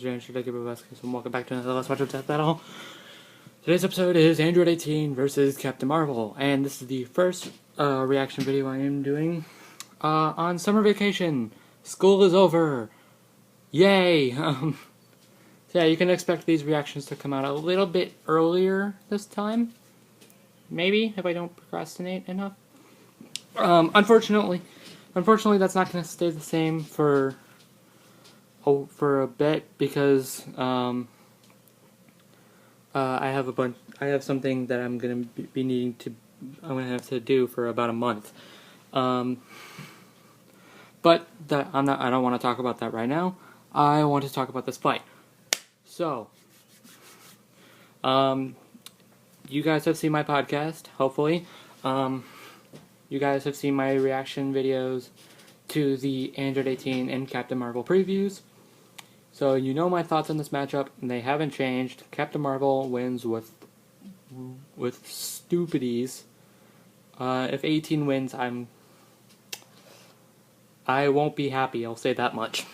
your Android, Brobuscus, and welcome back to another Let's Watch of Death Battle. Today's episode is Android 18 versus Captain Marvel, and this is the first reaction video I am doing on summer vacation. School is over. Yay! So yeah, you can expect these reactions to come out a little bit earlier this time. Maybe, if I don't procrastinate enough. Unfortunately, that's not going to stay the same for a bit because I have something that I'm going to be needing to. I'm going to have to do for about a month. But I don't want to talk about that right now. I want to talk about this fight. So, you guys have seen my podcast, hopefully. You guys have seen my reaction videos to the Android 18 and Captain Marvel previews. So you know my thoughts on this matchup, and they haven't changed. Captain Marvel wins with stupidies. If 18 wins, I won't be happy, I'll say that much.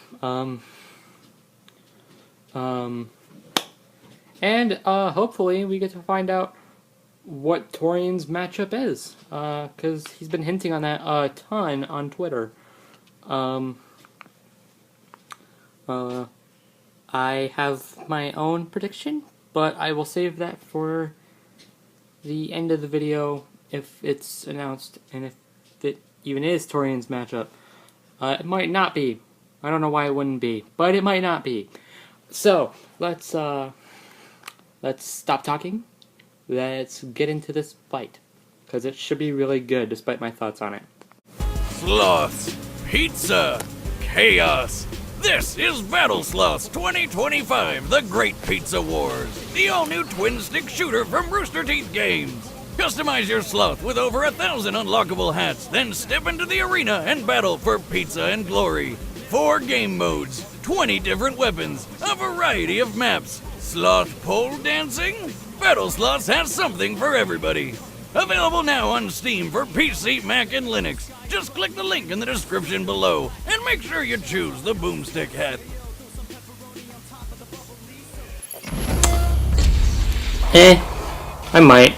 And hopefully we get to find out what Torian's matchup is, because he's been hinting on that a ton on Twitter. I have my own prediction, but I will save that for the end of the video if it's announced, and if it even is Torian's matchup. It might not be. I don't know why it wouldn't be, but it might not be. So, let's stop talking. Let's get into this fight, because it should be really good, despite my thoughts on it. Sloths, pizza, chaos. This is Battle Sloths 2025, The Great Pizza Wars, the all-new twin-stick shooter from Rooster Teeth Games. Customize your sloth with over 1,000 unlockable hats, then step into the arena and battle for pizza and glory. 4 game modes, 20 different weapons, a variety of maps. Sloth pole dancing? Battle Sloths has something for everybody. Available now on Steam for PC, Mac, and Linux. Just click the link in the description below, and make sure you choose the boomstick hat. I might.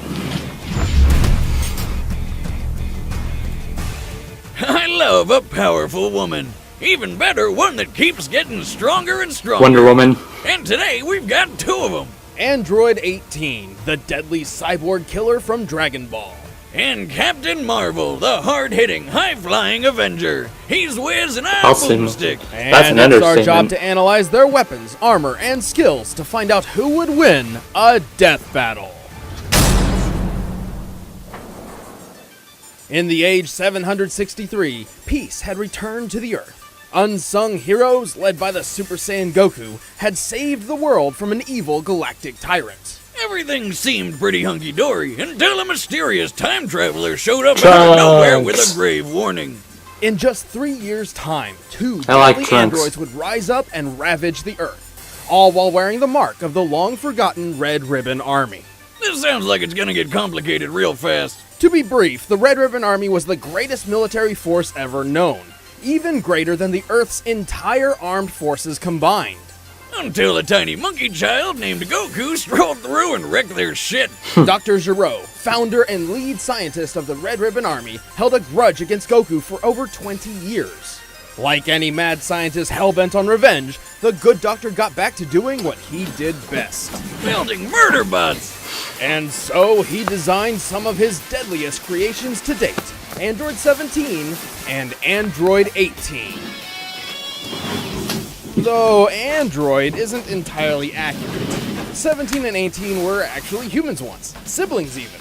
I love a powerful woman. Even better, one that keeps getting stronger and stronger. Wonder Woman. And today, we've got 2 of them. Android 18, the deadly cyborg killer from Dragon Ball. And Captain Marvel, the hard-hitting, high-flying Avenger. He's Wiz and I'm Boomstick. And it's our job to analyze their weapons, armor, and skills to find out who would win a death battle. In the age 763, peace had returned to the Earth. Unsung heroes, led by the Super Saiyan Goku, had saved the world from an evil galactic tyrant. Everything seemed pretty hunky-dory until a mysterious time traveler showed up out of nowhere with a grave warning. In just 3 years' time, 2 deadly androids would rise up and ravage the Earth, all while wearing the mark of the long-forgotten Red Ribbon Army. This sounds like it's gonna get complicated real fast. To be brief, the Red Ribbon Army was the greatest military force ever known, even greater than the Earth's entire armed forces combined. Until a tiny monkey child named Goku strolled through and wrecked their shit. Dr. Gero, founder and lead scientist of the Red Ribbon Army, held a grudge against Goku for over 20 years. Like any mad scientist hell-bent on revenge, the good doctor got back to doing what he did best. Building murder bots! And so he designed some of his deadliest creations to date, Android 17 and Android 18. Though Android isn't entirely accurate. 17 and 18 were actually humans once, siblings even.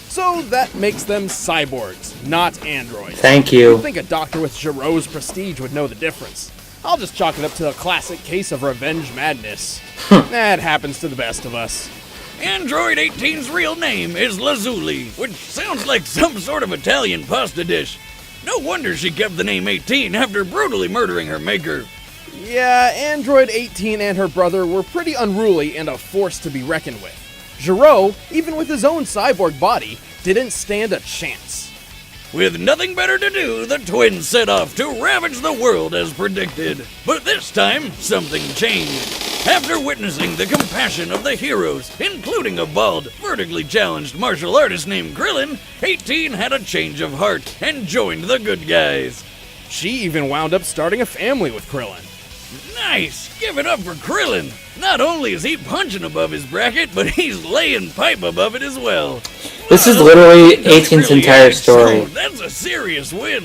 So that makes them cyborgs, not androids. Thank you. You'd think a doctor with Gero's prestige would know the difference. I'll just chalk it up to a classic case of revenge madness. That happens to the best of us. Android 18's real name is Lazuli, which sounds like some sort of Italian pasta dish. No wonder she kept the name 18 after brutally murdering her maker. Yeah, Android 18 and her brother were pretty unruly and a force to be reckoned with. Gero, even with his own cyborg body, didn't stand a chance. With nothing better to do, the twins set off to ravage the world as predicted. But this time, something changed. After witnessing the compassion of the heroes, including a bald, vertically challenged martial artist named Krillin, 18 had a change of heart and joined the good guys. She even wound up starting a family with Krillin. Nice! Give it up for Krillin! Not only is he punching above his bracket, but he's laying pipe above it as well. This is literally 18's entire story. That's a serious win.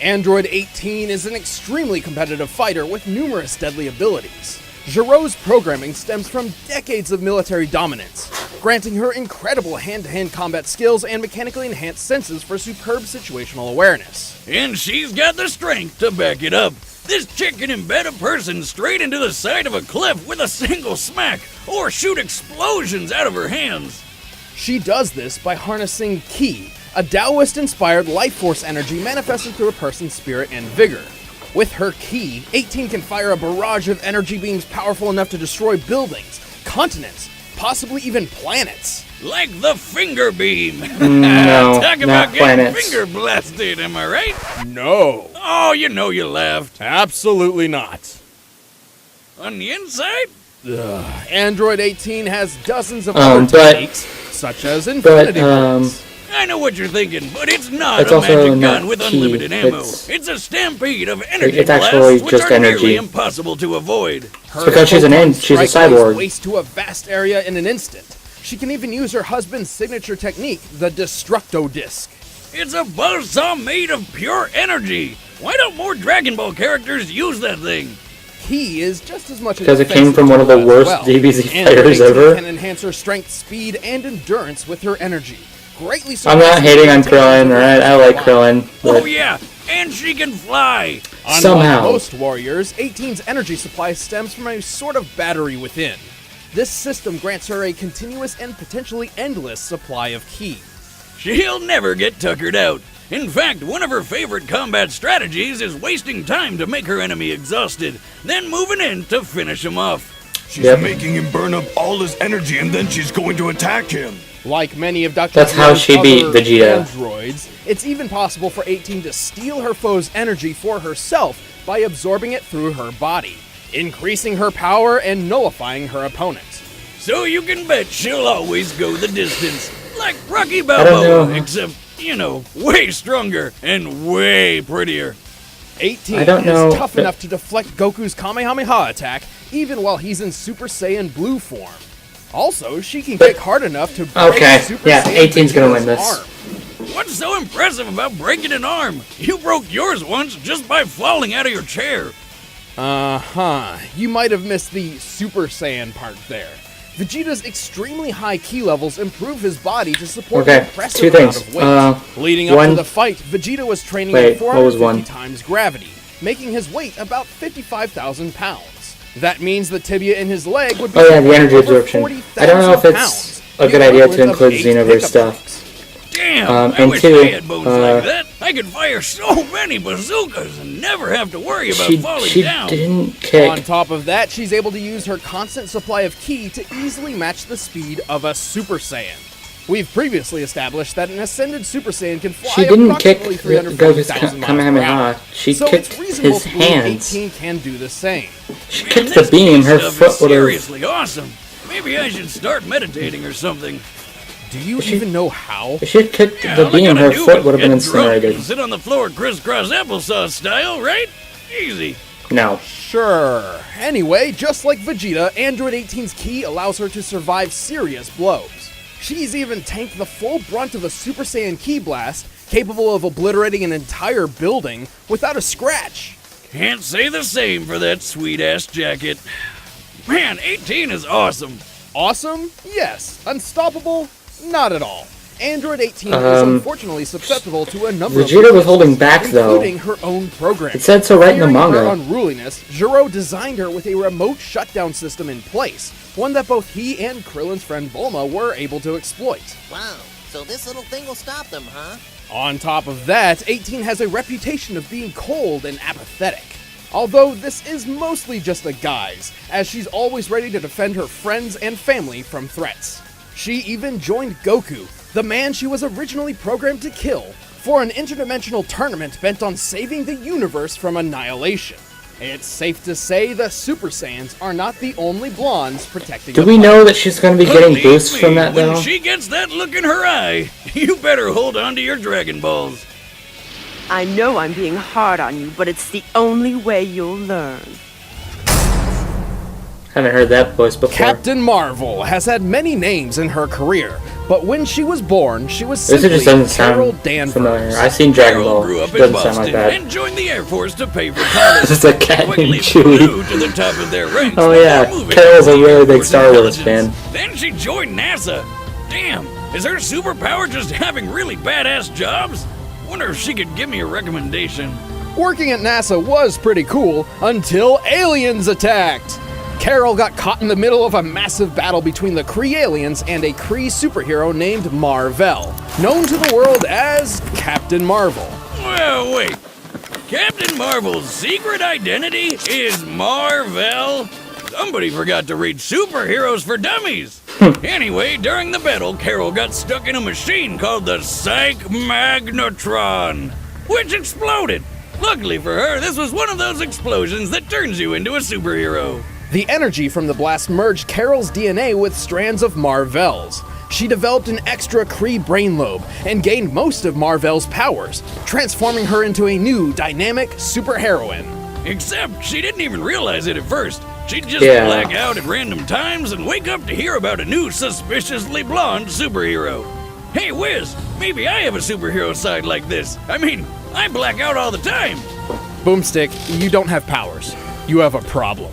Android 18 is an extremely competitive fighter with numerous deadly abilities. Giro's programming stems from decades of military dominance, granting her incredible hand-to-hand combat skills and mechanically enhanced senses for superb situational awareness. And she's got the strength to back it up. This chick can embed a person straight into the side of a cliff with a single smack, or shoot explosions out of her hands. She does this by harnessing Ki, a Taoist-inspired life force energy manifested through a person's spirit and vigor. With her Ki, 18 can fire a barrage of energy beams powerful enough to destroy buildings, continents, possibly even planets. Like the finger beam. No, Talk not about getting planets. finger blasted, am I right? No, Oh, you know you laughed. absolutely not. On the inside? Android 18 has dozens of but- other techniques, such as infinity bursts. I know what you're thinking, but it's not It's a also magic not gun with key. unlimited ammo. It's- It's a stampede of energy it's blasts, actually which just are nearly energy. impossible to avoid. Her because she's photon she's a strike lays cyborg. waste to a vast area in an instant. She can even use her husband's signature technique, the Destructo Disc. It's a buzzsaw made of pure energy. Why don't more Dragon Ball characters use that thing? He is just as much Because it came from one of the worst DBZ fighters ever. Can enhance her strength, speed, and endurance with her energy. Greatly I'm not hating on Krillin, alright? I like Krillin. Oh But yeah, and she can fly. Unlike somehow. most warriors, 18's energy supply stems from a sort of battery within. This system grants her a continuous and potentially endless supply of Ki. She'll never get tuckered out. In fact, one of her favorite combat strategies is wasting time to make her enemy exhausted, then moving in to finish him off. She's Yep. making him burn up all his energy and then she's going to attack him. Like many of Dr. That's how Zero's she beat other Vegeta. androids, it's even possible for 18 to steal her foe's energy for herself by absorbing it through her body, increasing her power and nullifying her opponent. So you can bet she'll always go the distance. Like Rocky don't Balboa, know. except, way stronger and way prettier. 18 I don't know, is tough but- enough to deflect Goku's Kamehameha attack, even while he's in Super Saiyan Blue form. Also, she can kick hard enough to break Okay, Super yeah, Saiyan 18's gonna win Vegeta's this. arm. What's so impressive about breaking an arm? You broke yours once just by falling out of your chair. Uh-huh. You might have missed the Super Saiyan part there. Vegeta's extremely high Ki levels improve his body to support an Okay, impressive two amount things. of weight. Leading up one- to the fight, Vegeta was training Wait, at what was 450 one? times gravity, making his weight about 55,000 pounds. That means the tibia in his leg would be Oh yeah, the energy over absorption. 40,000 I don't know if it's pounds, a good the idea to equivalent of include 8 Xenoverse pickup stuff. trucks. Damn, I and wish two, I had bones like that. I could fire so many bazookas and never have to worry about falling She down. didn't On kick. top of that, she's able to use her constant supply of Ki to easily match the speed of a Super Saiyan. We've previously established that an ascended Super Saiyan can fly She didn't kick approximately Goku's 340,000 miles per Kamehameha. hour. She So kicked it's reasonable his to believe hands. 18 can do the same. She Man, kicked the this beam. Her stuff foot is would have. seriously awesome. Maybe I should start meditating or something. Do you even know how? If she had kicked Yeah, the all I beam, gotta her do foot is would have been get drunk incinerated. and sit on the floor crisscross applesauce style, right? Easy. No. Sure. Anyway, just like Vegeta, Android 18's Ki allows her to survive serious blows. She's even tanked the full brunt of a Super Saiyan Ki blast, capable of obliterating an entire building without a scratch. Can't say the same for that sweet-ass jacket. Man, 18 is awesome. Awesome? Yes. Unstoppable? Not at all. Android 18 is unfortunately susceptible to a number of Vegeta was weaknesses, holding back, though. including her own programming. It said so right in the Fearing her manga. unruliness, Gero designed her with a remote shutdown system in place, one that both he and Krillin's friend Bulma were able to exploit. Wow, so this little thing will stop them, huh? On top of that, 18 has a reputation of being cold and apathetic. Although this is mostly just a guise, as she's always ready to defend her friends and family from threats. She even joined Goku, the man she was originally programmed to kill, for an interdimensional tournament bent on saving the universe from annihilation. It's safe to say the Super Saiyans are not the only blondes protecting Do the we know planet. that she's going to be getting Believe boosts me, from that, when though? she gets that look in her eye, you better hold on to your Dragon Balls. I know I'm being hard on you, but it's the only way you'll learn. Haven't heard that voice before. Captain Marvel has had many names in her career, but when she was born, she was This simply just doesn't Carol sound Danvers. familiar. I've seen Dragon Carol Ball. grew It up in doesn't sound Boston like that. and joined the Air Force to pay for college. It's a cat Quickly named Chewie. flew to the top of their ranks. Oh, before yeah. moving Carol's to a the really Air big Force Star Wars Intelligence. fan. Then she joined NASA. Damn, is her superpower just having really badass jobs? Wonder if she could give me a recommendation. Working at NASA was pretty cool until aliens attacked. Carol got caught in the middle of a massive battle between the Kree aliens and a Kree superhero named Mar-Vell, known to the world as Captain Marvel. Well, wait. Captain Marvel's secret identity is Mar-Vell? Somebody forgot to read Superheroes for Dummies. Anyway, during the battle, Carol got stuck in a machine called the Psych Magnetron, which exploded. Luckily for her, this was one of those explosions that turns you into a superhero. The energy from the blast merged Carol's DNA with strands of Mar-Vell's. She developed an extra Kree brain lobe and gained most of Mar-Vell's powers, transforming her into a new, dynamic superheroine. Except she didn't even realize it at first. She'd just Yeah. black out at random times and wake up to hear about a new suspiciously blonde superhero. Hey Wiz, maybe I have a superhero side like this. I mean, I black out all the time. Boomstick, you don't have powers. You have a problem.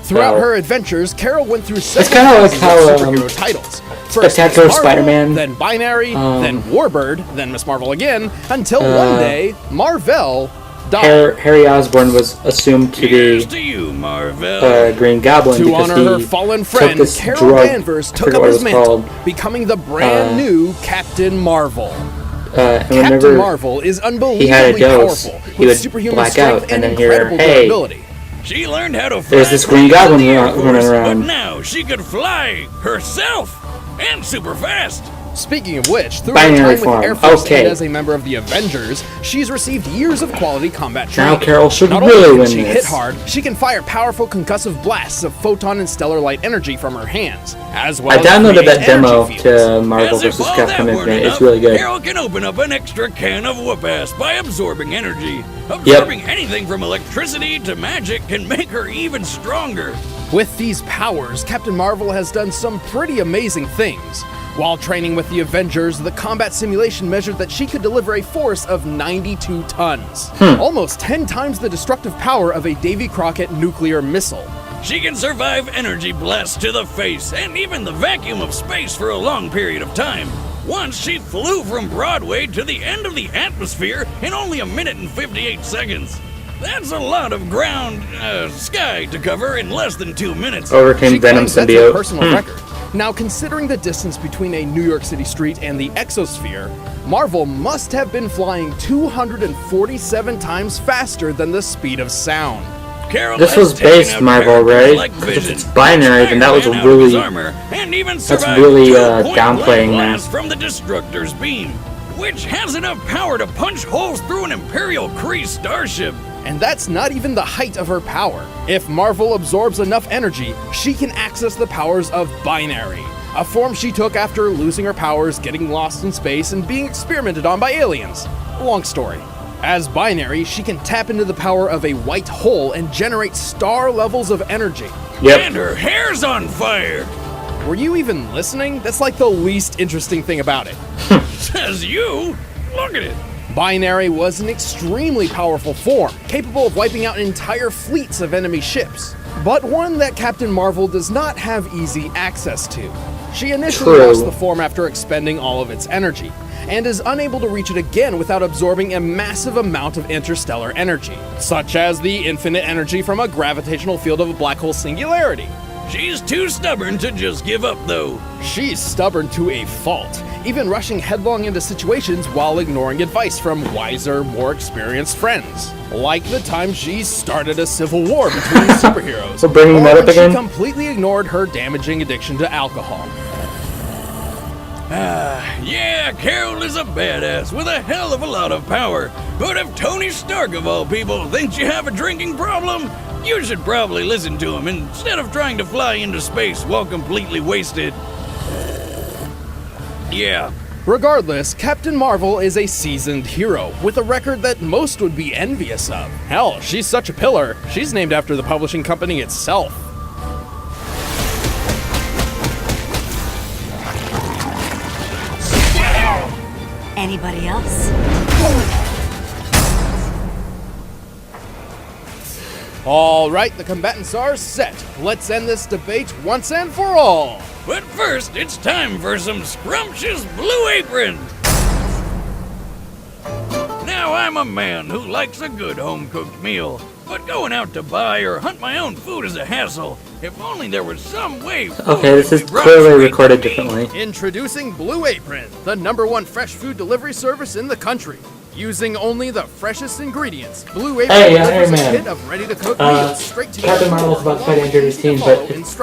Throughout Wow. her adventures, Carol went through several kinda like phases how, of superhero titles. First Spectacular Miss Marvel, Spider-Man, then Binary, then Warbird, then Miss Marvel again, until one day, Mar-Vell died. Harry Osborn was assumed to Here's be to you, Marvel. Green Goblin To because honor her he fallen took friend, this Carol drug. Danvers I took forget up what it his was mantle, called. becoming the brand new Captain Marvel. And Captain whenever Marvel is he had a unbelievably dose, powerful, he with would superhuman black strength out and and then hear, incredible "Hey." durability. She learned how to fly. There's this Green planes in Goblin the Air running Force, around. But now she could fly herself and super fast. Speaking of which, through Binary her time with form. the Air Force Okay. and as a member of the Avengers, she's received years of quality combat training. Now Carol should Not really only can win she this. hit hard, she can fire powerful concussive blasts of photon and stellar light energy from her hands, as well I as downloaded create that demo energy fields. to Marvel As if vs. all Capcom that weren't Infinite. enough, It's really good. Carol can open up an extra can of whoop-ass by absorbing energy. Absorbing anything from electricity to magic can make her even stronger. With these powers, Captain Marvel has done some pretty amazing things. While training with the Avengers, the combat simulation measured that she could deliver a force of 92 tons, almost 10 times the destructive power of a Davy Crockett nuclear missile. She can survive energy blasts to the face and even the vacuum of space for a long period of time. Once she flew from Broadway to the end of the atmosphere in only 1 minute and 58 seconds. That's a lot of ground, sky to cover in less than 2 minutes. Overcame She Venom claims that's a symbiote. personal record. Now, considering the distance between a New York City street and the exosphere, Marvel must have been flying 247 times faster than the speed of sound. Carol This has was taken based out Marvel, characters right? like 'Cause if Vision, it's binary, then that was a Spider-Man out of his really- armor, and even that's survived really, two downplaying point-blank that. blasts from the Destructor's beam, which has enough power to punch holes through an Imperial Kree starship. And that's not even the height of her power. If Marvel absorbs enough energy, she can access the powers of Binary, a form she took after losing her powers, getting lost in space, and being experimented on by aliens. Long story. As Binary, she can tap into the power of a white hole and generate star levels of energy. Yep. And her hair's on fire. Were you even listening? That's like the least interesting thing about it. Says you. Look at it. Binary was an extremely powerful form, capable of wiping out entire fleets of enemy ships, but one that Captain Marvel does not have easy access to. She initially True. lost the form after expending all of its energy, and is unable to reach it again without absorbing a massive amount of interstellar energy, such as the infinite energy from a gravitational field of a black hole singularity. She's too stubborn to just give up, though. She's stubborn to a fault, even rushing headlong into situations while ignoring advice from wiser, more experienced friends. Like the time she started a civil war between superheroes, We're bringing or that up when again? she completely ignored her damaging addiction to alcohol. Yeah, Carol is a badass with a hell of a lot of power. But if Tony Stark, of all people, thinks you have a drinking problem, you should probably listen to him instead of trying to fly into space while completely wasted. Yeah. Regardless, Captain Marvel is a seasoned hero with a record that most would be envious of. Hell, she's such a pillar, she's named after the publishing company itself. Anybody else? Alright, the combatants are set. Let's end this debate once and for all. But first, it's time for some scrumptious Blue Apron! Now, I'm a man who likes a good home-cooked meal, but going out to buy or hunt my own food is a hassle. If only there was some way... Okay, this is clearly recorded differently. Introducing Blue Apron, the #1 fresh food delivery service in the country. Using only the freshest ingredients, Blue Apron delivers a kit of ready-to-cook meals straight to Captain your Marvel's door. about to fight Andrew 18,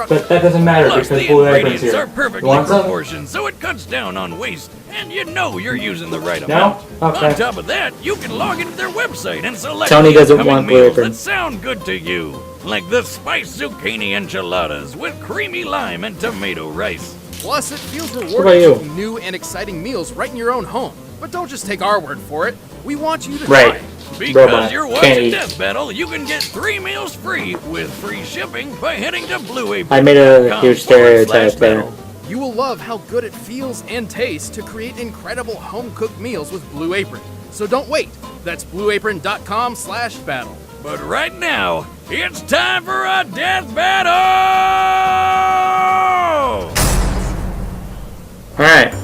but that doesn't matter Plus, because the Blue Apron's ingredients here. are perfectly You want some? proportioned, so it cuts down on waste, and you know you're using the right No? amount. Okay. On top of that, you can log into their website and select Tony the doesn't upcoming want Blue meals Apron. that sound good to you, like the spiced zucchini enchiladas with creamy lime and tomato rice. Plus, it feels about rewarding you? cooking new and exciting meals right in your own home. But don't just take our word for it. We want you to Right. try. Because Robot. you're Can't watching eat. Death Battle, you can get 3 meals free with free shipping by heading to Blue Apron. I made a huge stereotype there. You will love how good it feels and tastes to create incredible home-cooked meals with Blue Apron. So don't wait. That's blueapron.com/battle. But right now, it's time for a death battle! Alright.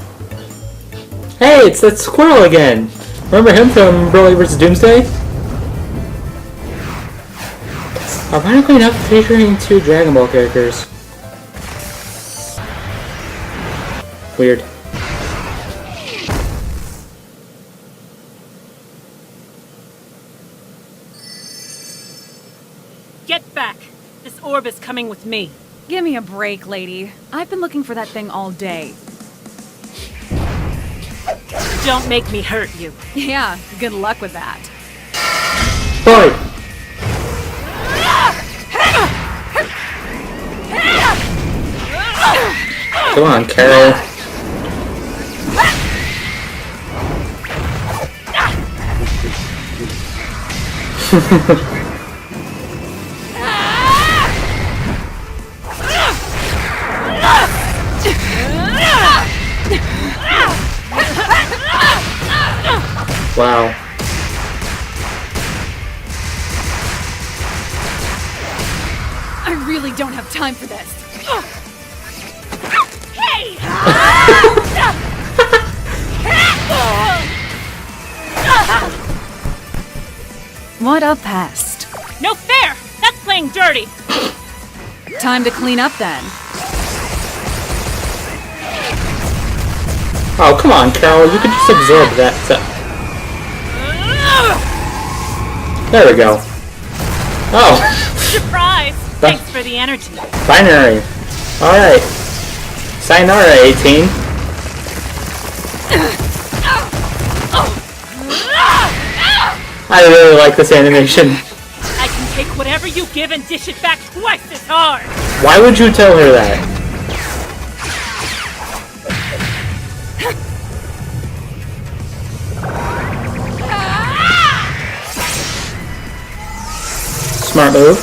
Hey, it's that squirrel again! Remember him from Broly vs. Doomsday? Ironically enough, featuring 2 Dragon Ball characters. Weird. Get back! This orb is coming with me. Give me a break, lady. I've been looking for that thing all day. Don't make me hurt you. Yeah, good luck with that. Boy! Come on, Carol. Wow. I really don't have time for this. Hey! What a pest. No fair! That's playing dirty! Time to clean up then. Oh, come on, Carol. You could just absorb that stuff. There we go. Oh. Surprise! Thanks for the energy. Binary. Alright. Sayonara, 18. I really like this animation. I can take whatever you give and dish it back twice as hard! Why would you tell her that? Smart move.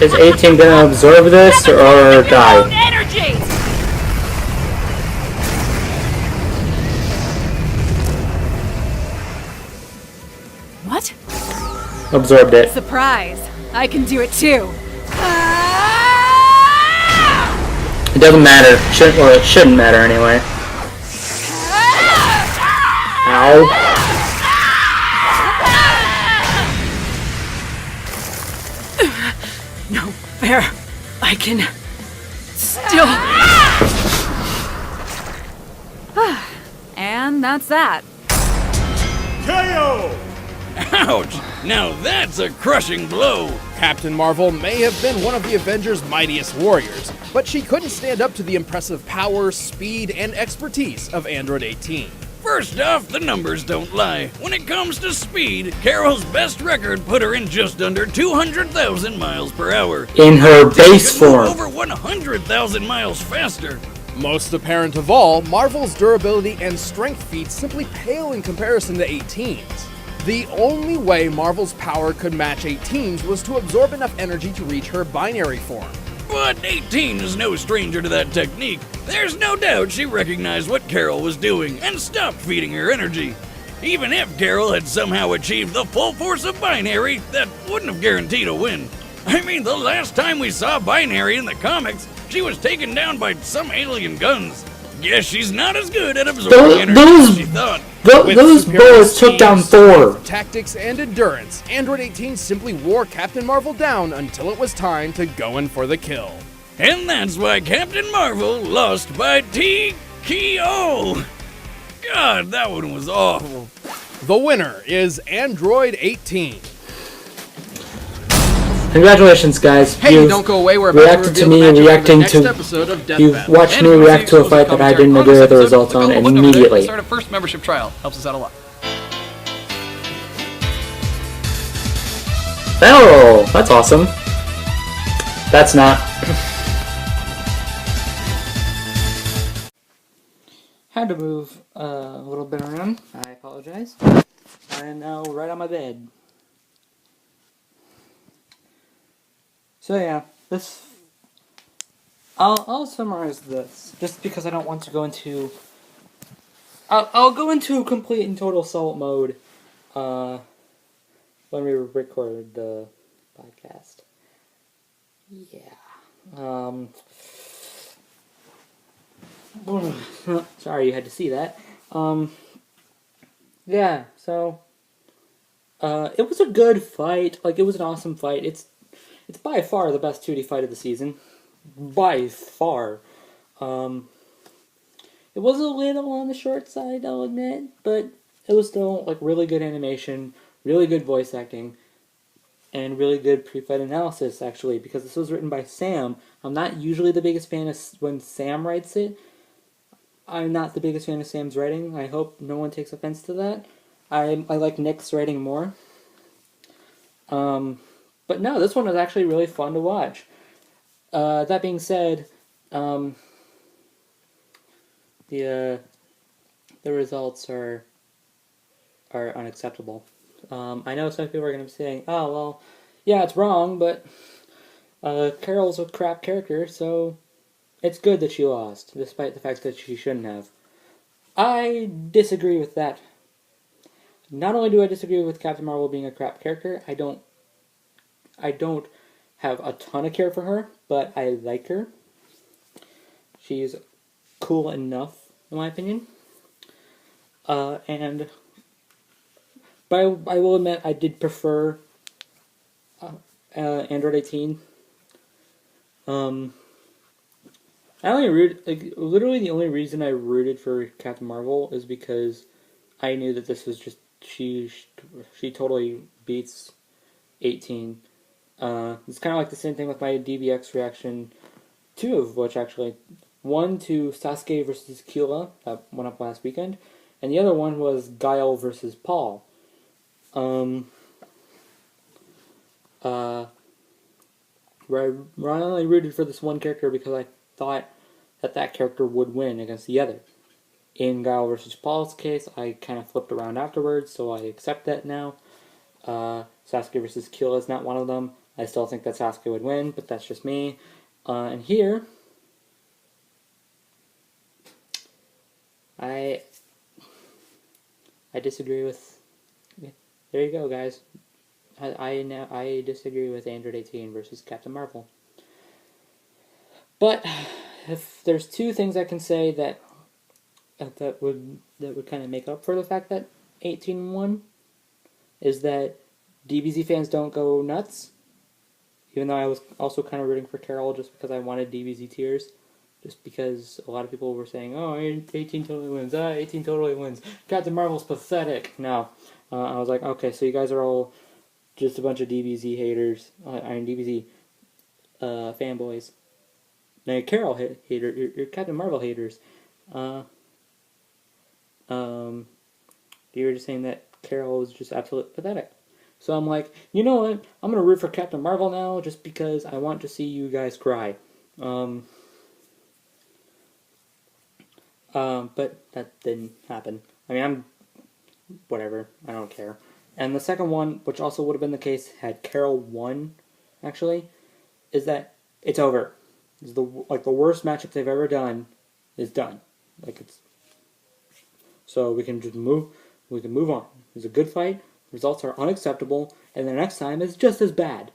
Is 18 gonna absorb this or die? Energy! What? Absorbed it. Surprise. I can do it too. It doesn't matter. Well, it shouldn't matter anyway. Ow. No fair. I can still. And that's that. Ouch! Now that's a crushing blow! Captain Marvel may have been one of the Avengers' mightiest warriors, but she couldn't stand up to the impressive power, speed, and expertise of Android 18. First off, the numbers don't lie. When it comes to speed, Carol's best record put her in just under 200,000 miles per hour. In her base Could move form. over 100,000 miles faster. Most apparent of all, Marvel's durability and strength feats simply pale in comparison to 18's. The only way Marvel's power could match 18's was to absorb enough energy to reach her binary form. But 18 is no stranger to that technique. There's no doubt she recognized what Carol was doing and stopped feeding her energy. Even if Carol had somehow achieved the full force of Binary, that wouldn't have guaranteed a win. I mean, the last time we saw Binary in the comics, she was taken down by some alien guns. Guess she's not as good at absorbing energy as she thought. Those bullets took down Thor. Tactics and endurance, Android 18 simply wore Captain Marvel down until it was time to go in for the kill. And that's why Captain Marvel lost by TKO. God, that one was awful. The winner is Android 18. Congratulations, guys. Hey, You've don't go away. We're about reacted to to reveal me the matchup reacting for the next to. episode of Death You've Battle. watched me react to a fight that I didn't agree with the results on immediately. Start a first membership trial. Helps us out a lot. Oh, that's awesome. That's not. Had to move a little bit around. I apologize. I am now right on my bed. So yeah, this. I'll summarize this just because I don't want to go into. I'll go into complete and total assault mode. When we record the podcast. Yeah. Sorry you had to see that. Yeah, so it was a good fight. Like, it was an awesome fight. It's by far the best 2D fight of the season. By far. It was a little on the short side, I'll admit, but it was still like really good animation, really good voice acting, and really good pre-fight analysis, actually, because this was written by Sam. I'm not usually the biggest fan of when Sam writes it. I'm not the biggest fan of Sam's writing. I hope no one takes offense to that. I like Nick's writing more. But no, this one was actually really fun to watch. That being said, the results are unacceptable. I know some people are going to be saying, oh, well, yeah, it's wrong, but Carol's a crap character, so it's good that she lost, despite the fact that she shouldn't have. I disagree with that. Not only do I disagree with Captain Marvel being a crap character, I don't have a ton of care for her, but I like her. She's cool enough, in my opinion. But I will admit I did prefer Android 18. Literally the only reason I rooted for Captain Marvel is because I knew that this was just she totally beats 18. It's kind of like the same thing with my DBX reaction, two of which actually. One to Sasuke versus Killa, that went up last weekend, and the other one was Guile versus Paul. Where I only rooted for this one character because I thought that character would win against the other. In Guile versus Paul's case, I kind of flipped around afterwards, so I accept that now. Sasuke versus Killa is not one of them. I still think that Sasuke would win, but that's just me. And here, I disagree with. There you go, guys. I disagree with Android 18 versus Captain Marvel. But if there's two things I can say that would kind of make up for the fact that 18 won, is that DBZ fans don't go nuts. Even though I was also kind of rooting for Carol just because I wanted DBZ tears. Just because a lot of people were saying, oh, 18 totally wins, 18 totally wins, Captain Marvel's pathetic. No. I was like, okay, so you guys are all just a bunch of DBZ haters. DBZ fanboys. Now, you're Carol hater. You're Captain Marvel haters. You were just saying that Carol was just absolutely pathetic. So I'm like, you know what? I'm gonna root for Captain Marvel now, just because I want to see you guys cry. But that didn't happen. I mean, whatever. I don't care. And the second one, which also would have been the case had Carol won, actually, is that it's over. It's the worst matchup they've ever done is done. So we can just move. We can move on. It was a good fight. Results are unacceptable, and the next time is just as bad.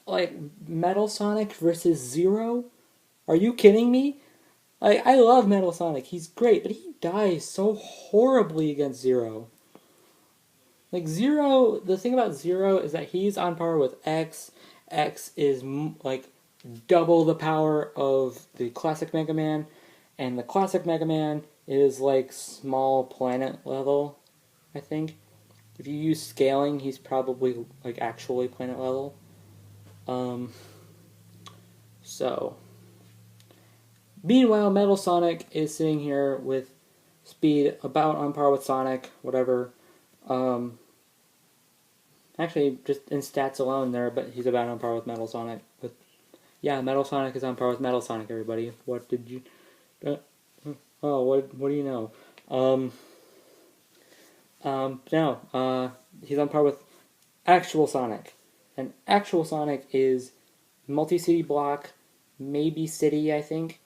Like Metal Sonic versus Zero? Are you kidding me? I love Metal Sonic. He's great, but he dies so horribly against Zero. Like Zero, the thing about Zero is that he's on par with X. X is like double the power of the classic Mega Man, and the classic Mega Man is like small planet level, I think. If you use scaling, he's probably like actually planet level. So meanwhile, Metal Sonic is sitting here with speed about on par with Sonic, whatever. Actually, just in stats alone there, but he's about on par with Metal Sonic. Yeah, Metal Sonic is on par with Metal Sonic, everybody. What did you... what do you know? No, he's on par with actual Sonic. And actual Sonic is multi-city block, maybe city, I think.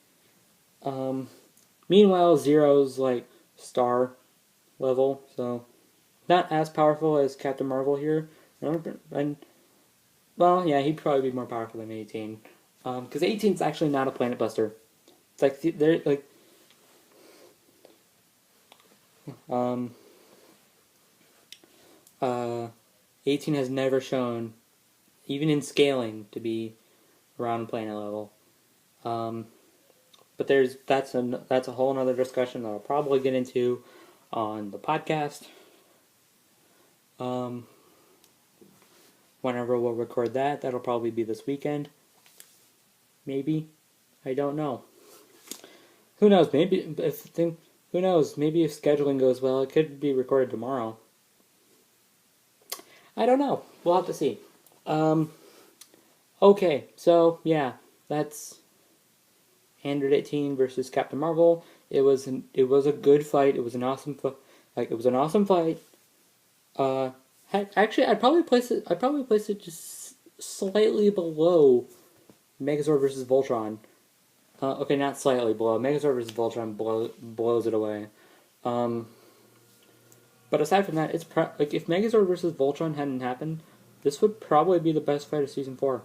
Meanwhile, Zero's like star level, so not as powerful as Captain Marvel here. And well, yeah, he'd probably be more powerful than 18, because 18 is actually not a planet buster. It's like they're like 18 has never shown, even in scaling, to be around planet level. But that's a whole other discussion that I'll probably get into on the podcast. Whenever we'll record that'll probably be this weekend. Maybe. I don't know. Who knows? Maybe who knows? Maybe if scheduling goes well, it could be recorded tomorrow. I don't know. We'll have to see. Okay, so yeah, that's Android 18 versus Captain Marvel. It was a good fight. It was an awesome fight. Actually, I'd probably place it just slightly below Megazord versus Voltron. Okay, not slightly below. Megazord versus Voltron blows it away. But aside from that, it's if Megazord versus Voltron hadn't happened, this would probably be the best fight of Season 4.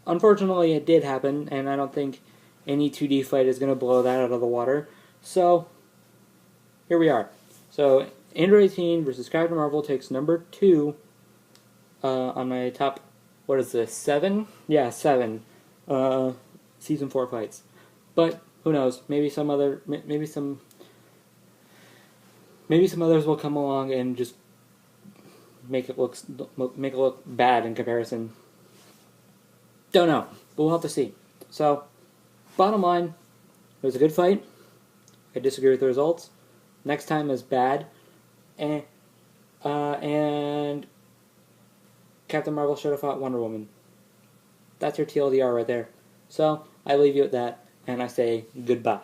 Unfortunately, it did happen, and I don't think any 2D fight is going to blow that out of the water. So, here we are. So, Android 18 versus Captain Marvel takes number 2 on my top, what is this, 7? Yeah, 7 Season 4 fights. But, who knows, maybe some others will come along and just make it look bad in comparison. Don't know, but we'll have to see. So, bottom line, it was a good fight. I disagree with the results. Next time is bad. And Captain Marvel should have fought Wonder Woman. That's your TLDR right there. So, I leave you at that, and I say goodbye.